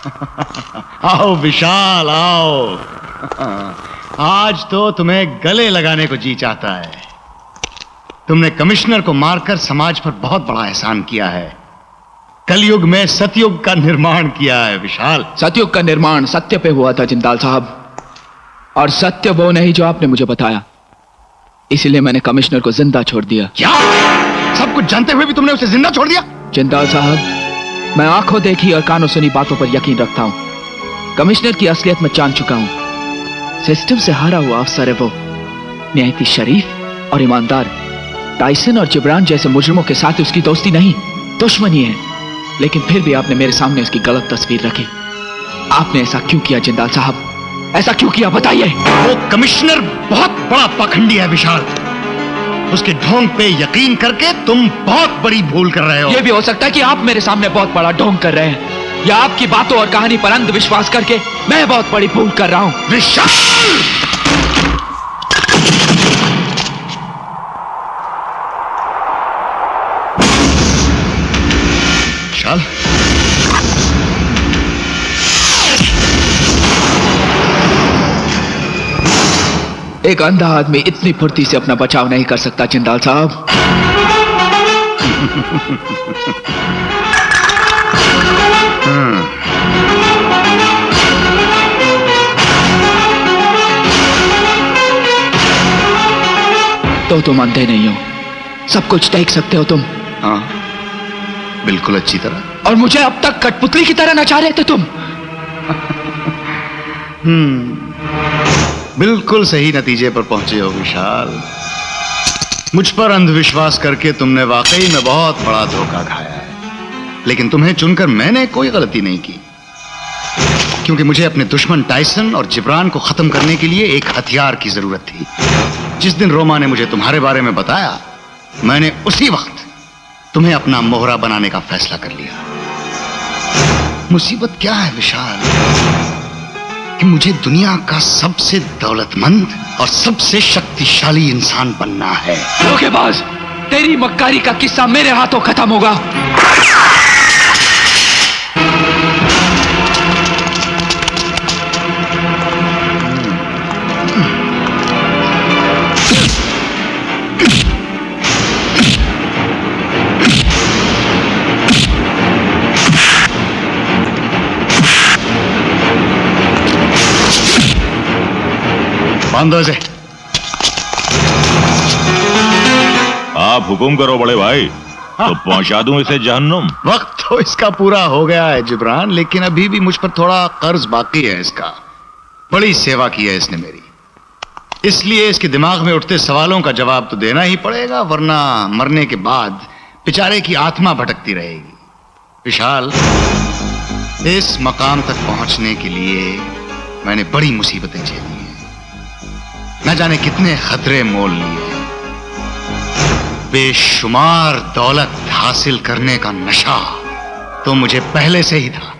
आओ विशाल आओ। आज तो तुम्हें गले लगाने को जी चाहता है। तुमने कमिश्नर को मारकर समाज पर बहुत बड़ा एहसान किया है। कलयुग में सतयुग का निर्माण किया है विशाल। सतयुग का निर्माण सत्य पे हुआ था जिंदाल साहब, और सत्य वो नहीं जो आपने मुझे बताया। इसलिए मैंने कमिश्नर को जिंदा छोड़ दिया। क्या? सब कुछ जानते हुए भी तुमने उसे जिंदा छोड़ दिया? जिंदाल साहब, मैं आंखों देखी और कानों सुनी बातों पर यकीन रखता हूं। कमिश्नर की असलियत में जान चुका हूं। सिस्टम से हारा हुआ अफसर है वो, निहायती शरीफ और ईमानदार। टाइसन और जिब्रान जैसे मुजरिमों के साथ उसकी दोस्ती नहीं, दुश्मनी है। लेकिन फिर भी आपने मेरे सामने उसकी गलत तस्वीर रखी। आपने ऐसा क्यों किया जिंदाल साहब? ऐसा क्यों किया बताइए। वो कमिश्नर बहुत बड़ा पाखंडी है विशाल। उसके ढोंग पे यकीन करके तुम बहुत बड़ी भूल कर रहे हो। यह भी हो सकता है कि आप मेरे सामने बहुत बड़ा ढोंग कर रहे हैं, या आपकी बातों और कहानी पर अंधविश्वास करके मैं बहुत बड़ी भूल कर रहा हूं। विशाल! विशाल, एक अंधा आदमी इतनी फुर्ती से अपना बचाव नहीं कर सकता जिंदाल साहब। तो तुम अंधे नहीं हो, सब कुछ देख सकते हो तुम। हाँ, बिल्कुल अच्छी तरह। और मुझे अब तक कठपुतली की तरह नचा रहे थे तुम। बिल्कुल सही नतीजे पर पहुंचे हो विशाल। मुझ पर अंधविश्वास करके तुमने वाकई में बहुत बड़ा धोखा खाया है। लेकिन तुम्हें चुनकर मैंने कोई गलती नहीं की, क्योंकि मुझे अपने दुश्मन टाइसन और जिब्रान को खत्म करने के लिए एक हथियार की जरूरत थी। जिस दिन रोमा ने मुझे तुम्हारे बारे में बताया, मैंने उसी वक्त तुम्हें अपना मोहरा बनाने का फैसला कर लिया। मुसीबत क्या है विशाल कि मुझे दुनिया का सबसे दौलतमंद और सबसे शक्तिशाली इंसान बनना है। धोखेबाज, तेरी मक्कारी का किस्सा मेरे हाथों खत्म होगा। बांधो इसे। आप हुकुम करो बड़े भाई, तो पहुंचा दूं इसे जहन्नुम। वक्त तो इसका पूरा हो गया है जिब्रान, लेकिन अभी भी मुझ पर थोड़ा कर्ज बाकी है इसका। बड़ी सेवा की है इसने मेरी, इसलिए इसके दिमाग में उठते सवालों का जवाब तो देना ही पड़ेगा, वरना मरने के बाद बेचारे की आत्मा भटकती रहेगी। विशाल, इस मकाम तक पहुंचने के लिए मैंने बड़ी मुसीबतें झेली हैं, न जाने कितने खतरे मोल लिए। बेशुमार दौलत हासिल करने का नशा तो मुझे पहले से ही था,